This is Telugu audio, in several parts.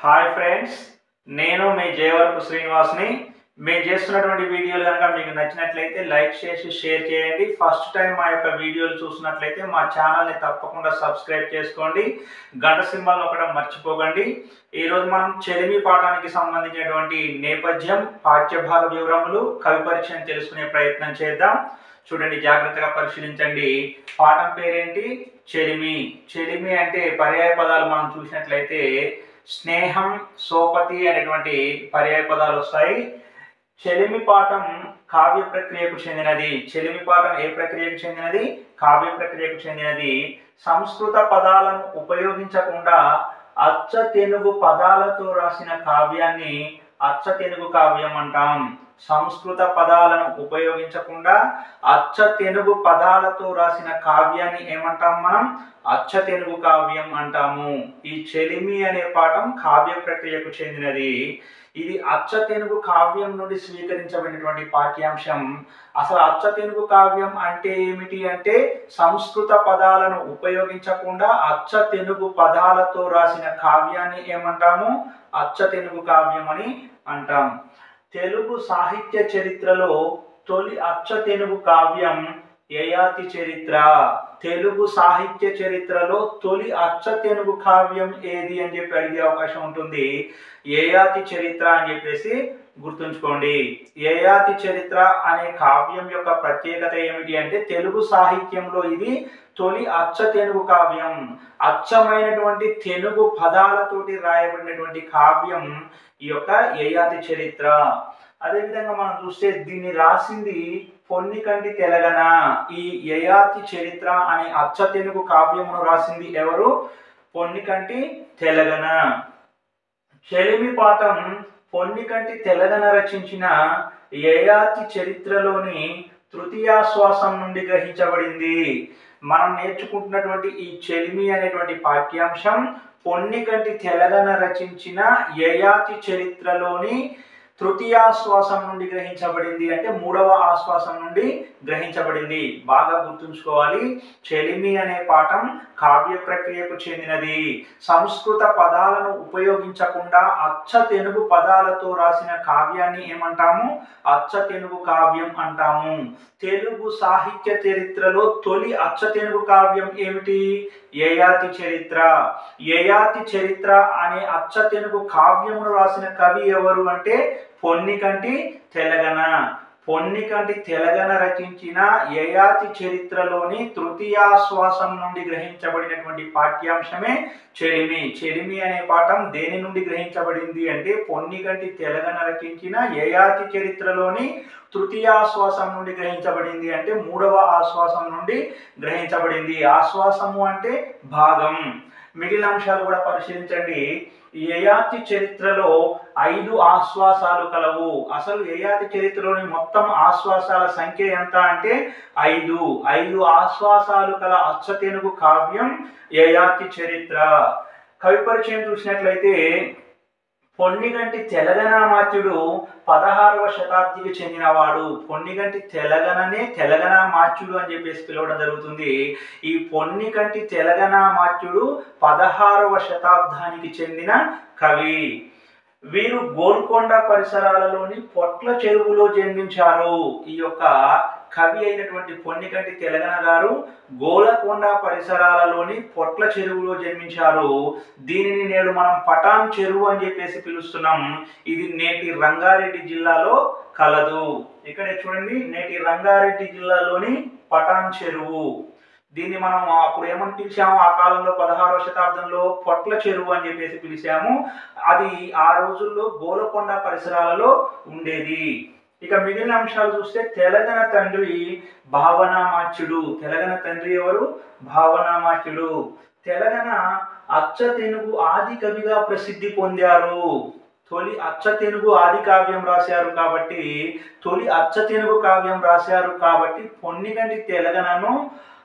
హాయ్ ఫ్రెండ్స్, నేను మీ జయవరపు శ్రీనివాస్ని. మేము చేస్తున్నటువంటి వీడియోలు కనుక మీకు నచ్చినట్లయితే లైక్ చేసి షేర్ చేయండి. ఫస్ట్ టైం మా యొక్క వీడియోలు చూసినట్లయితే మా ఛానల్ని తప్పకుండా సబ్స్క్రైబ్ చేసుకోండి. గంట సింబల్ నొక్కడం మర్చిపోకండి. ఈరోజు మనం చెలిమి పాఠానికి సంబంధించినటువంటి నేపథ్యం, పాఠ్యభాగ వివరములు, కవి పరిచయం తెలుసుకునే ప్రయత్నం చేద్దాం. చూడండి, జాగ్రత్తగా పరిశీలించండి. పాఠం పేరేంటి? చెలిమి. చెలిమి అంటే పర్యాయ పదాలు మనం చూసినట్లయితే స్నేహం, సోపతి అనేటువంటి పర్యాయ పదాలు వస్తాయి. చెలిమి పాఠం కావ్య ప్రక్రియకు చెందినది. చెలిమి పాఠం ఏ ప్రక్రియకు చెందినది? కావ్య ప్రక్రియకు చెందినది. సంస్కృత పదాలను ఉపయోగించకుండా అచ్చ తెలుగు పదాలతో రాసిన కావ్యాన్ని అచ్చ తెలుగు కావ్యం అంటాం. సంస్కృత పదాలను ఉపయోగించకుండా అచ్చ తెలుగు పదాలతో రాసిన కావ్యాన్ని ఏమంటాం మనం? అచ్చ తెలుగు కావ్యం అంటాము. ఈ చెలిమి అనే పాఠం కావ్య ప్రక్రియకు చెందినది. ఇది అచ్చ తెలుగు కావ్యం నుండి స్వీకరించబడినటువంటి పాఠ్యాంశం. అసలు అచ్చ తెలుగు కావ్యం అంటే ఏమిటి అంటే సంస్కృత పదాలను ఉపయోగించకుండా అచ్చ తెలుగు పదాలతో రాసిన కావ్యాన్ని ఏమంటాము? అచ్చ తెలుగు కావ్యం అని అంటాం. తెలుగు సాహిత్య చరిత్రలో తొలి అచ్చ తెలుగు కావ్యం యయాతి చరిత్ర. తెలుగు సాహిత్య చరిత్రలో తొలి అచ్చ తెలుగు కావ్యం ఏది అని చెప్పి అడిగే అవకాశం ఉంటుంది. యయాతి చరిత్ర అని చెప్పేసి గుర్తుంచుకోండి. యయాతి చరిత్ర అనే కావ్యం యొక్క ప్రత్యేకత ఏమిటి అంటే తెలుగు సాహిత్యంలో ఇది తొలి అచ్చ తెలుగు కావ్యం. అచ్చమైనటువంటి తెలుగు పదాలతోటి రాయబడినటువంటి కావ్యం ఈ యొక్క యయాతి చరిత్ర. అదేవిధంగా మనం చూస్తే దీన్ని రాసింది పొన్నికంటి తెలగన. ఈ యయాతి చరిత్ర అనే అచ్చ తెలుగు కావ్యమును రాసింది ఎవరు? పొన్నికంటి తెలగన. చెలిమి పాఠం పొన్నికంటి తెలగన రచించిన యయాతి చరిత్రలోని తృతీయాశ్వాసం నుండి గ్రహించబడింది. మనం నేర్చుకుంటున్నటువంటి ఈ చెలిమి అనేటువంటి పాఠ్యాంశం పొన్నికంటి తెలగన రచించిన యయాతి చరిత్రలోని తృతీయాశ్వాసం నుండి గ్రహించబడింది. అంటే మూడవ ఆశ్వాసం నుండి గ్రహించబడింది. బాగా గుర్తుంచుకోవాలి. చెలిమి అనే పాఠం కావ్య ప్రక్రియకు చెందినది. సంస్కృత పదాలను ఉపయోగించకుండా అచ్చ తెలుగు పదాలతో రాసిన కావ్యాన్ని ఏమంటాము? అచ్చ తెలుగు కావ్యం అంటాము. తెలుగు సాహిత్య చరిత్రలో తొలి అచ్చ తెలుగు కావ్యం ఏమిటి? యయాతి చరిత్ర. యయాతి చరిత్ర అనే అచ్చ తెలుగు కావ్యమును రాసిన కవి ఎవరు అంటే పొన్నికంటి తెలగన. పొన్నికంటి తెలగన రచించిన యయాతి చరిత్రలోని తృతీయాశ్వాసం నుండి గ్రహించబడినటువంటి పాఠ్యాంశమే చెలిమి. చెలిమి అనే పాఠం దేని నుండి గ్రహించబడింది అంటే పొన్నికంటి తెలగన రచించిన యయాతి చరిత్రలోని తృతీయాశ్వాసం నుండి గ్రహించబడింది. అంటే మూడవ ఆశ్వాసం నుండి గ్రహించబడింది. ఆశ్వాసము అంటే భాగం. మిగిలిన అంశాలు కూడా పరిశీలించండి. యయాతి చరిత్రలో 5 ఆశ్వాసాలు కలవు. అసలు యయాతి చరిత్రలోని మొత్తం ఆశ్వాసాల సంఖ్య ఎంత అంటే 5. 5 ఆశ్వాసాలు కల అచ్చ తెలుగు కావ్యం యయాతి చరిత్ర. కవి పరిచయం చూసినట్లయితే పొన్నిగంటి తెలగనామాత్యుడు 16వ శతాబ్దికి చెందినవాడు. పొన్నిగంటి తెలగననే తెలగనామాత్యుడు అని చెప్పేసి పిలవడం జరుగుతుంది. ఈ పొన్నిగంటి తెలగనామాత్యుడు 16వ శతాబ్దానికి చెందిన కవి. వీరు గోల్కొండ పరిసరాలలోని పొట్ల చెరువులో జన్మించారు. ఈ యొక్క కవి అయినటువంటి పొన్నికంటి తెలగన గారు గోల్కొండ పరిసరాలలోని పొట్ల చెరువులో జన్మించారు. దీనిని నేడు మనం పటాన్ చెరువు అని చెప్పేసి పిలుస్తున్నాం. ఇది నేటి రంగారెడ్డి జిల్లాలో కలదు. ఇక్కడ చూడండి, నేటి రంగారెడ్డి జిల్లాలోని పటాన్ చెరువు. దీన్ని మనం అప్పుడు ఏమని పిలిచాము? ఆ కాలంలో 16వ శతాబ్దంలో పొట్ల చెరువు అని చెప్పేసి పిలిచాము. అది ఆ రోజుల్లో గోల్కొండ పరిసరాలలో ఉండేది. ఇక మిగిలిన అంశాలు చూస్తే తెలగన తండ్రి భావనామాచ్యుడు. తెలగన తండ్రి ఎవరు? భావనామాచ్యుడు. తెలగన అచ్చ తెలుగు ఆది కవిగా ప్రసిద్ధి పొందారు. తొలి అచ్చ తెలుగు ఆది కావ్యం రాశారు కాబట్టి, తొలి అచ్చ తెలుగు కావ్యం రాశారు కాబట్టి పొన్నిగంటి తెలగనను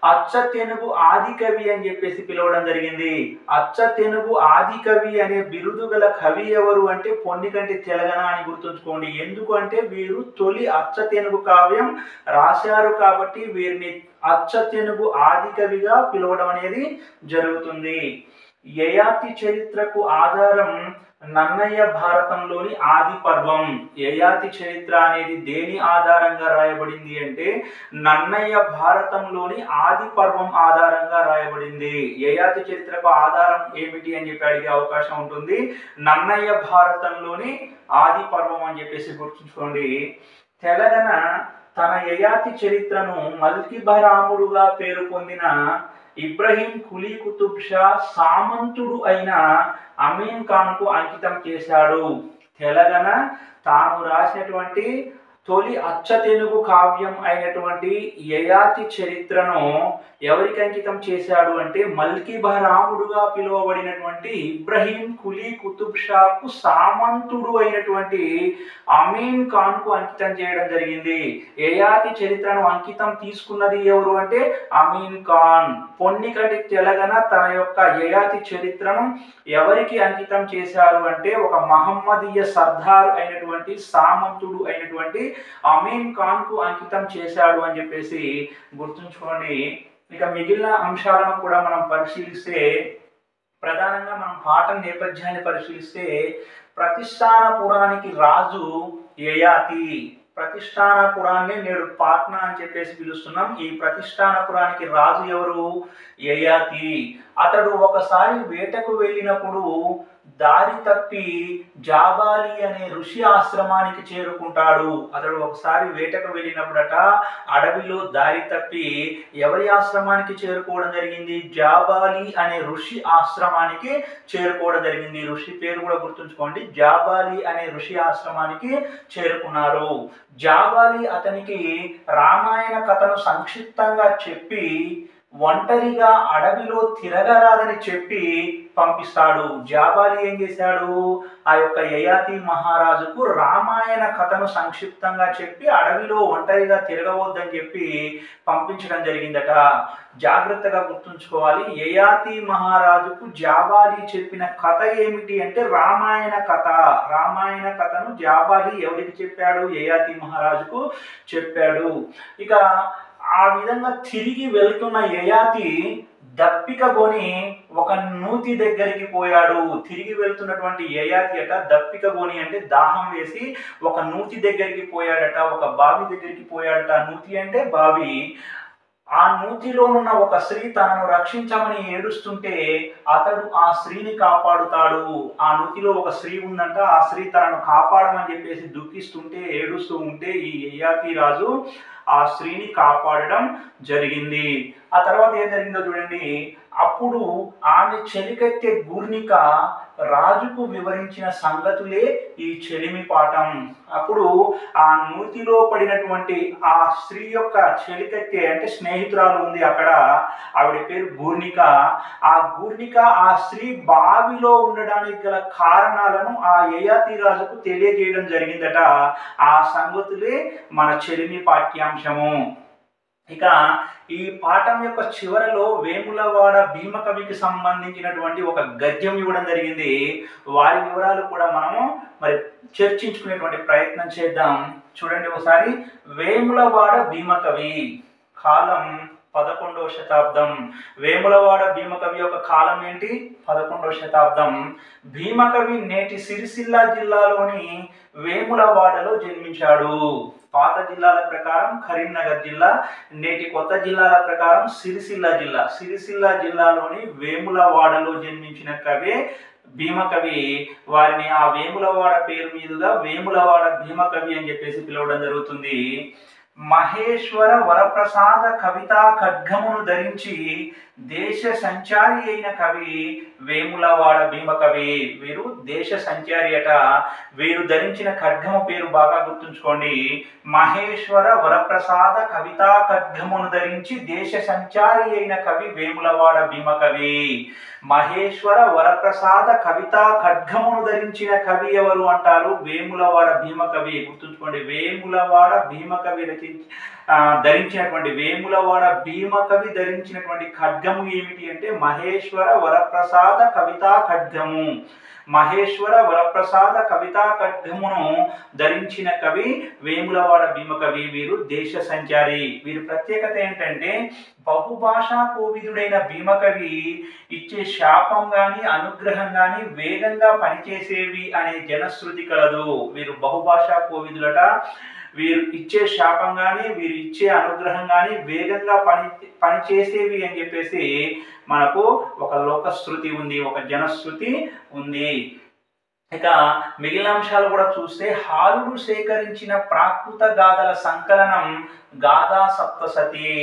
అచ్చ తెలుగు ఆది కవి అని చెప్పేసి పిలవడం జరిగింది. అచ్చ తెలుగు ఆది కవి అనే బిరుదు గల కవి ఎవరు అంటే పొన్నికంటి తెలగన అని గుర్తుంచుకోండి. ఎందుకు అంటే వీరు తొలి అచ్చ తెలుగు కావ్యం రాశారు కాబట్టి వీరిని అచ్చ తెలుగు ఆది కవిగా పిలవడం అనేది జరుగుతుంది. యయాతి చరిత్రకు ఆధారం నన్నయ్య భారతంలోని ఆది పర్వం. యయాతి చరిత్ర అనేది దేని ఆధారంగా రాయబడింది అంటే నన్నయ్య భారతంలోని ఆది పర్వం ఆధారంగా రాయబడింది. యయాతి చరిత్రకు ఆధారం ఏమిటి అని చెప్పి అడిగే అవకాశం ఉంటుంది. నన్నయ్య భారతంలోని ఆది పర్వం అని చెప్పేసి గుర్తుంచుకోండి. తెలంగాణ తన యయాతి చరిత్రను మల్కిభరాముడుగా పేరు పొందిన ఇబ్రహీం కులీ కుతుబ్ షా సామంతుడు అయిన అమీన్ ఖాన్ కు అంకితం చేశాడు. తెలంగాణ తాను రాసినటువంటి తొలి అచ్చ తెలుగు కావ్యం అయినటువంటి యయాతి చరిత్రను ఎవరికి అంకితం చేశాడు అంటే మల్కిభరాముడుగా పిలువబడినటువంటి ఇబ్రహీం కులీ కుతుబ్ షాకు సామంతుడు అయినటువంటి అమీన్ ఖాన్ కు అంకితం చేయడం జరిగింది. యయాతి చరిత్రను అంకితం తీసుకున్నది ఎవరు అంటే అమీన్ ఖాన్. పొన్నికటి తెలంగాణ తన యొక్క యయాతి చరిత్రను ఎవరికి అంకితం చేశారు అంటే ఒక మహమ్మదీయ సర్దార్ అయినటువంటి సామంతుడు అయినటువంటి అమీన్ ఖాన్ కు అంకితం చేశాడు అని చెప్పేసి గుర్తుంచుకోండి. ఇక మిగిలిన అంశాలను కూడా మనం పరిశీలిస్తే ప్రధానంగా మనం పాఠం నేపథ్యాన్ని పరిశీలిస్తే ప్రతిష్టానపురానికి రాజు యయాతి. ప్రతిష్టానపురాన్ని నేడు పాట్నా అని చెప్పేసి పిలుస్తున్నాం. ఈ ప్రతిష్టానపురానికి రాజు ఎవరు? యయాతి. అతడు ఒకసారి వేటకు వెళ్ళినప్పుడు దారి తప్పి జాబాలి అనే ఋషి ఆశ్రమానికి చేరుకుంటాడు. అతడు ఒకసారి వేటకు వెళ్ళినప్పుడట అడవిలో దారి తప్పి ఎవరి ఆశ్రమానికి చేరుకోవడం జరిగింది? జాబాలి అనే ఋషి ఆశ్రమానికి చేరుకోవడం జరిగింది. ఋషి పేరు కూడా గుర్తుంచుకోండి. జాబాలి అనే ఋషి ఆశ్రమానికి చేరుకున్నారు. జాబాలి అతనికి రామాయణ కథను సంక్షిప్తంగా చెప్పి ఒంటరిగా అడవిలో తిరగరాదని చెప్పి పంపిస్తాడు. జాబాలి ఏం చేశాడు? ఆ యొక్క యయాతి మహారాజుకు రామాయణ కథను సంక్షిప్తంగా చెప్పి అడవిలో ఒంటరిగా తిరగవద్దని చెప్పి పంపించడం జరిగిందట. జాగ్రత్తగా గుర్తుంచుకోవాలి. యయాతి మహారాజుకు జాబాలి చెప్పిన కథ ఏమిటి అంటే రామాయణ కథ. రామాయణ కథను జాబాలి ఎవరికి చెప్పాడు? యయాతి మహారాజుకు చెప్పాడు. ఇక ఆ విధంగా తిరిగి వెళ్తున్న యయాతి దప్పిక కొని ఒక నూతి దగ్గరికి పోయాడు. తిరిగి వెళ్తున్నటువంటి యయాతి అట దప్పిక కొని అంటే దాహం వేసి ఒక నూతి దగ్గరికి పోయాడట, ఒక బావి దగ్గరికి పోయాడట. నూతి అంటే బావి. ఆ నూతిలో ఉన్న ఒక స్త్రీ తనను రక్షించమని ఏడుస్తుంటే అతడు ఆ స్త్రీని కాపాడుతాడు. ఆ నూతిలో ఒక స్త్రీ ఉందంట, ఆ స్త్రీ తనను కాపాడమని చెప్పేసి దుఃఖిస్తుంటే ఏడుస్తూ ఉంటే ఈ యయాతి రాజు ఆ స్త్రీని కాపాడడం జరిగింది. ఆ తర్వాత ఏం జరిగిందో చూడండి. అప్పుడు ఆమె చెలికత్తె గూర్నిక రాజుకు వివరించిన సంగతులే ఈ చెలిమి పాఠం. అప్పుడు ఆ నూతిలో పడినటువంటి ఆ స్త్రీ యొక్క చెలికత్తె అంటే స్నేహితురాలు ఉంది అక్కడ, ఆవిడ పేరు గూర్నిక. ఆ గూర్నిక ఆ స్త్రీ బావిలో ఉండడానికి గల కారణాలను ఆ యయాతి రాజుకు తెలియజేయడం జరిగిందట. ఆ సంగతులే మన చెలిమి పాఠ్యాంశము. ఇక ఈ పాఠం యొక్క చివరలో వేములవాడ భీమకవికి సంబంధించినటువంటి ఒక గద్యం ఇవ్వడం జరిగింది. వారి వివరాలు కూడా మనము మరి చర్చించుకునేటువంటి ప్రయత్నం చేద్దాం. చూడండి ఒకసారి. వేములవాడ భీమకవి కాలం 11వ శతాబ్దం. వేములవాడ భీమకవి యొక్క కాలం ఏంటి? 11వ శతాబ్దం. భీమకవి నేటి సిరిసిల్ల జిల్లాలోని వేములవాడలో జన్మించాడు. పాత జిల్లాల ప్రకారం కరీంనగర్ జిల్లా, నేటి కొత్త జిల్లాల ప్రకారం సిరిసిల్ల జిల్లా. సిరిసిల్ల జిల్లాలోని వేములవాడలో జన్మించిన కవి భీమకవి. వారిని ఆ వేములవాడ పేరు మీదుగా వేములవాడ భీమకవి అని చెప్పేసి పిలవడం జరుగుతుంది. మహేశ్వర వరప్రసాద కవితా ఖడ్గమును ధరించి దేశ సంచారి అయిన కవి వేములవాడ భీమకవి. వీరు దేశ సంచారి అట. వీరు ధరించిన ఖడ్గము పేరు బాగా గుర్తుంచుకోండి. మహేశ్వర వరప్రసాద కవితా ఖడ్గమును ధరించి దేశ సంచారి అయిన కవి వేములవాడ భీమకవి. మహేశ్వర వరప్రసాద కవితా ఖడ్గమును ధరించిన కవి ఎవరు అంటారు? వేములవాడ భీమకవి. గుర్తుంచుకోండి. వేములవాడ భీమకవి ధరించినటువంటి వేములవాడ భీమకవి ధరించినటువంటి ఖడ్గం ఖడ్గము ఏమిటి అంటే మహేశ్వర వరప్రసాద కవితా ఖడ్గము. మహేశ్వర వరప్రసాద కవితా ఖడ్గమును ధరించిన కవి వేములవాడ భీమకవి. వీరు దేశ సంచారి. వీరి ప్రత్యేకత ఏంటంటే బహుభాషా కోవిదుడైన భీమకవి ఇచ్చే శాపం గాని అనుగ్రహం గాని వేగంగా పనిచేసేవి అనే జనశ్రుతి కలదు. వీరు బహుభాషా కోవిదులట. వీరు ఇచ్చే శాపం కానీ వీరు ఇచ్చే అనుగ్రహం కానీ వేగంగా పనిచేసేవి అని చెప్పేసి మనకు ఒక లోకశ్రుతి ఉంది, ఒక జనశ్రుతి ఉంది. ఇక మిగిలిన అంశాలు కూడా చూస్తే హాలుడు సేకరించిన ప్రాకృత గాథల సంకలనం గాథా సప్తసతి.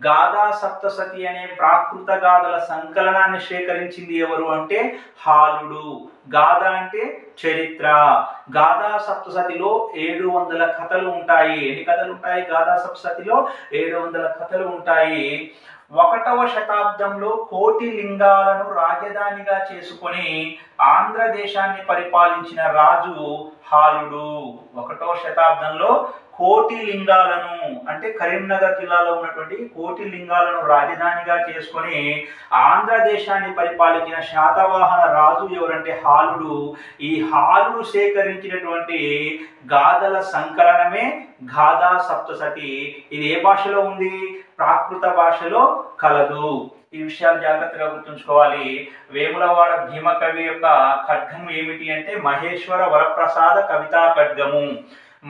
గాథా సప్తసతి అనే ప్రాకృత గాథల సంకలనాన్ని సేకరించింది ఎవరు అంటే హాలుడు. గాథ అంటే చరిత్ర. గాథా సప్తసతిలో 700 కథలు ఉంటాయి. ఎన్ని కథలు ఉంటాయి? గాథా సప్తసతిలో 700 కథలు ఉంటాయి. 1వ శతాబ్దంలో కోటి లింగాలను రాజధానిగా చేసుకొని ఆంధ్రదేశాన్ని పరిపాలించిన రాజు హాలుడు. 1వ శతాబ్దంలో కోటి లింగాలను అంటే కరీంనగర్ జిల్లాలో ఉన్నటువంటి కోటి లింగాలను రాజధానిగా చేసుకొని ఆంధ్రదేశాన్ని పరిపాలించిన శాతవాహన రాజు ఎవరంటే హాలుడు. ఈ హాలుడు సేకరించినటువంటి గాథల సంకలనమే గాథా సప్తసతి. ఇది ఏ భాషలో ఉంది? ప్రాకృత భాషలో కలదు. ఈ విషయాలు జాగ్రత్తగా గుర్తుంచుకోవాలి. వేములవాడ భీమకవి యొక్క ఖడ్గము ఏమిటి అంటే మహేశ్వర వరప్రసాద కవితా ఖడ్గము.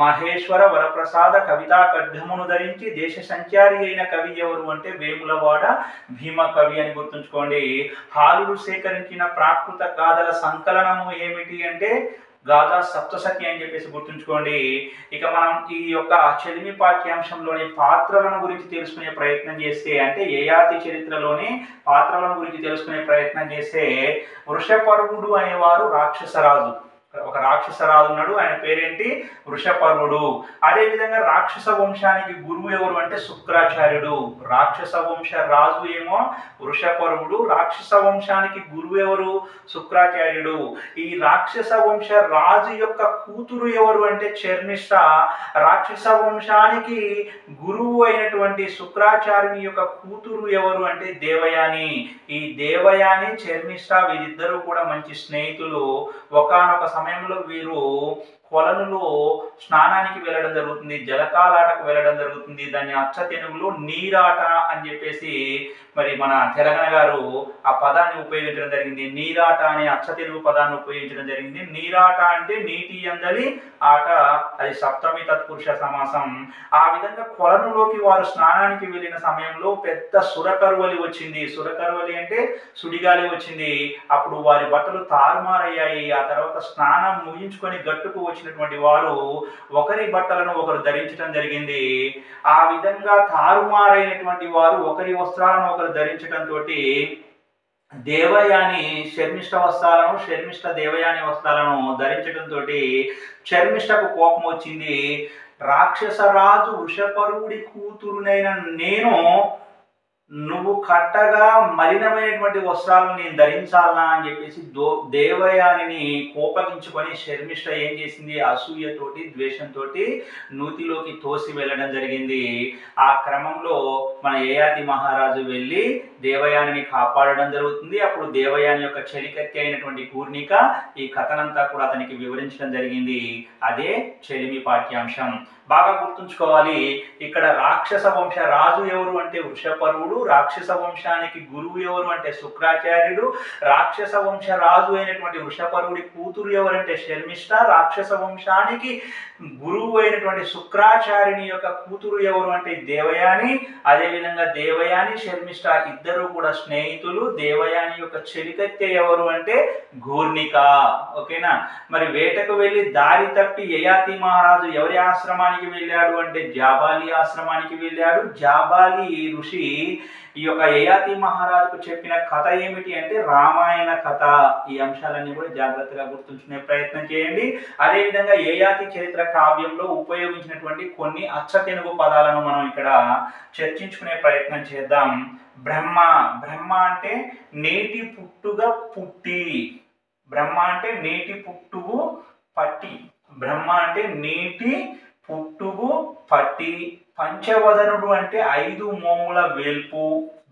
మహేశ్వర వరప్రసాద కవితా ఖడ్గమును ధరించి దేశ సంచారి అయిన కవి ఎవరు అంటే వేములవాడ భీమకవి అని గుర్తుంచుకోండి. హాలుడు సేకరించిన ప్రాకృత గాథల సంకలనము ఏమిటి అంటే గాథా సప్తసతి అని చెప్పేసి గుర్తుంచుకోండి. ఇక మనం ఈ యొక్క చెలిమి పాఠ్యాంశంలోని పాత్రలను గురించి తెలుసుకునే ప్రయత్నం చేస్తే అంటే యయాతి చరిత్రలోని పాత్రలను గురించి తెలుసుకునే ప్రయత్నం చేస్తే వృషపర్వుడు అనేవారు రాక్షసరాజు. ఒక రాక్షసరాజు ఉన్నాడు. ఆయన పేరేంటి? వృషపర్వుడు. అదేవిధంగా రాక్షస వంశానికి గురువు ఎవరు అంటే శుక్రాచార్యుడు. రాక్షస వంశ రాజు ఏమో వృషపర్వుడు. రాక్షస వంశానికి గురువు ఎవరు? శుక్రాచార్యుడు. ఈ రాక్షస వంశ రాజు యొక్క కూతురు ఎవరు అంటే శర్మిష్ఠ. రాక్షస వంశానికి గురువు అయినటువంటి శుక్రాచార్యుని యొక్క కూతురు ఎవరు అంటే దేవయాని. ఈ దేవయాని శర్మిష్ఠ వీరిద్దరూ కూడా మంచి స్నేహితులు. ఒకానొక సమయంలో వీరు కొలనులో స్నానానికి వెళ్ళడం జరుగుతుంది, జలకాలాటకు వెళ్ళడం జరుగుతుంది. దాన్ని అచ్చ తెలుగులో నీరాట అని చెప్పేసి మరి మన తెలంగాణ గారు ఆ పదాన్ని ఉపయోగించడం జరిగింది. నీరాట అనే అచ్చ తెలుగు పదాన్ని ఉపయోగించడం జరిగింది. నీరాట అంటే నీటి అందలి ఆట. అది సప్తమి తత్పురుష సమాసం. ఆ విధంగా కొలనులోకి వారు స్నానానికి వెళ్ళిన సమయంలో పెద్ద సురకరువలి వచ్చింది. సురకరువలి అంటే సుడిగాలి వచ్చింది. అప్పుడు వారి బట్టలు తారుమారయ్యాయి. ఆ తర్వాత స్నానం ముగించుకొని గట్టుకు వచ్చినటువంటి వారు ఒకరి బట్టలను ఒకరు ధరించడం జరిగింది. ఆ విధంగా తారుమారైనటువంటి వారు ఒకరి వస్త్రాలను ఒకరు ధరించడంతో దేవయాని శర్మిష్ఠ వస్త్రాలను, శర్మిష్ఠ దేవయాని వస్త్రాలను ధరించడంతో శర్మిష్ఠకు కోపం వచ్చింది. రాక్షసరాజు వృషపర్వుడి కూతురునైన నేను నువ్వు కట్టగా మలినమైనటువంటి వస్త్రాలను నేను ధరించాలనా అని చెప్పేసి దేవయానిని కోపగించుకొని శర్మిష్ఠ ఏం చేసింది? అసూయతోటి ద్వేషంతో నూతిలోకి తోసి వెళ్ళడం జరిగింది. ఆ క్రమంలో మన యయాతి మహారాజు వెళ్ళి దేవయానిని కాపాడడం జరుగుతుంది. అప్పుడు దేవయాని యొక్క చెలికత్తి అయినటువంటి పూర్ణిక ఈ కథనంతా కూడా అతనికి వివరించడం జరిగింది. అదే చెలిమి పాఠ్యాంశం. బాగా గుర్తుంచుకోవాలి. ఇక్కడ రాక్షస వంశ రాజు ఎవరు అంటే వృషపర్వుడు. రాక్షస వంశానికి గురువు ఎవరు అంటే శుక్రాచార్యుడు. రాక్షస వంశ రాజు అయినటువంటి వృషపర్వుడి కూతురు ఎవరంటే శర్మిష్ఠ. రాక్షస వంశానికి గురువు అయినటువంటి శుక్రాచార్యుని యొక్క కూతురు ఎవరు అంటే దేవయాని. అదేవిధంగా దేవయాని శర్మిష్ఠ ఇద్దరు కూడా స్నేహితులు. దేవయాని యొక్క చెలికత్తె ఎవరు అంటే ఘూర్ణిక. ఓకేనా? మరి వేటకు వెళ్ళి దారి తప్పి యయాతి మహారాజు ఎవరి ఆశ్రమానికి వెళ్ళాడు అంటే జాబాలి ఆశ్రమానికి వెళ్ళాడు. జాబాలి ఋషి ఈ యొక్క యయాతి మహారాజుకు చెప్పిన కథ ఏమిటి అంటే రామాయణ కథ. ఈ అంశాలన్నీ కూడా జాగ్రత్తగా గుర్తుంచుకునే ప్రయత్నం చేయండి. అదేవిధంగా యయాతి చరిత్ర కావ్యంలో ఉపయోగించినటువంటి కొన్ని అచ్చ తెలుగు పదాలను మనం ఇక్కడ చర్చించుకునే ప్రయత్నం చేద్దాం. బ్రహ్మ. బ్రహ్మ అంటే నేటి పుట్టుగా పుట్టి. బ్రహ్మ అంటే నేటి పుట్టువు పట్టి. బ్రహ్మ అంటే నీటి పుట్టుగు పట్టి, పంచవదనుడు అంటే 5 మోముల వేల్పు,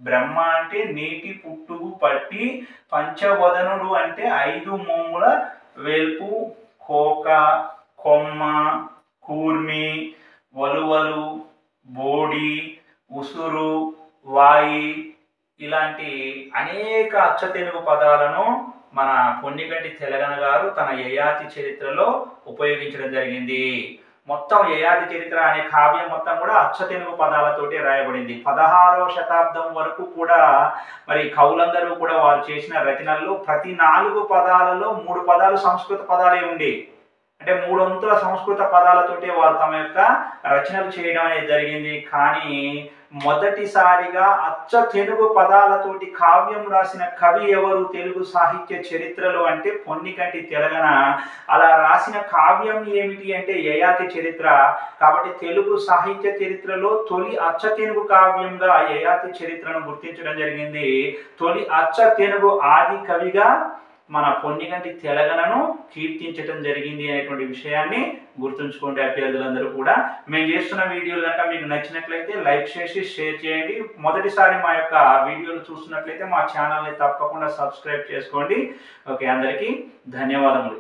బ్రహ్మ అంటే నీటి పుట్టుగు పట్టి, పంచవదనుడు అంటే 5 మోముల వేల్పు, కోక, కొమ్మ, కూర్మి, వలువలు, బోడి, ఉసురు, వాయి ఇలాంటి అనేక అచ్చ తెలుగు పదాలను మన పొన్నిగంటి తెలగన గారు తన యయాతి చరిత్రలో ఉపయోగించడం జరిగింది. మొత్తం యయాతి చరిత్ర అనే కావ్యం మొత్తం కూడా అచ్చ తెలుగు పదాలతోటి రాయబడింది. 16వ శతాబ్దం వరకు కూడా మరి కవులందరూ కూడా వారు చేసిన రచనల్లో ప్రతి 4 పదాలలో 3 పదాలు సంస్కృత పదాలే ఉండేవి. అంటే 3 వంతుల సంస్కృత పదాలతోటి వారు తమ యొక్క రచనలు చేయడం అనేది జరిగింది. కానీ మొదటిసారిగా అచ్చ తెలుగు పదాలతోటి కావ్యం రాసిన కవి ఎవరు తెలుగు సాహిత్య చరిత్రలో అంటే పొన్నికంటి తెలగన. అలా రాసిన కావ్యం ఏమిటి అంటే యయాతి చరిత్ర. కాబట్టి తెలుగు సాహిత్య చరిత్రలో తొలి అచ్చ తెలుగు కావ్యంగా యయాతి చరిత్రను గుర్తించడం జరిగింది. తొలి అచ్చ తెలుగు ఆది కవిగా మన పొన్నిగంటి తెలగనను కీర్తించడం జరిగింది అనేటువంటి విషయాన్ని గుర్తుంచుకోండి అభ్యర్థులందరూ కూడా. మేము చేస్తున్న వీడియోలు కనుక మీకు నచ్చినట్లయితే లైక్ చేసి షేర్ చేయండి. మొదటిసారి మా యొక్క వీడియోలు చూస్తున్నట్లయితే మా ఛానల్ని తప్పకుండా సబ్స్క్రైబ్ చేసుకోండి. ఓకే, అందరికీ ధన్యవాదములు.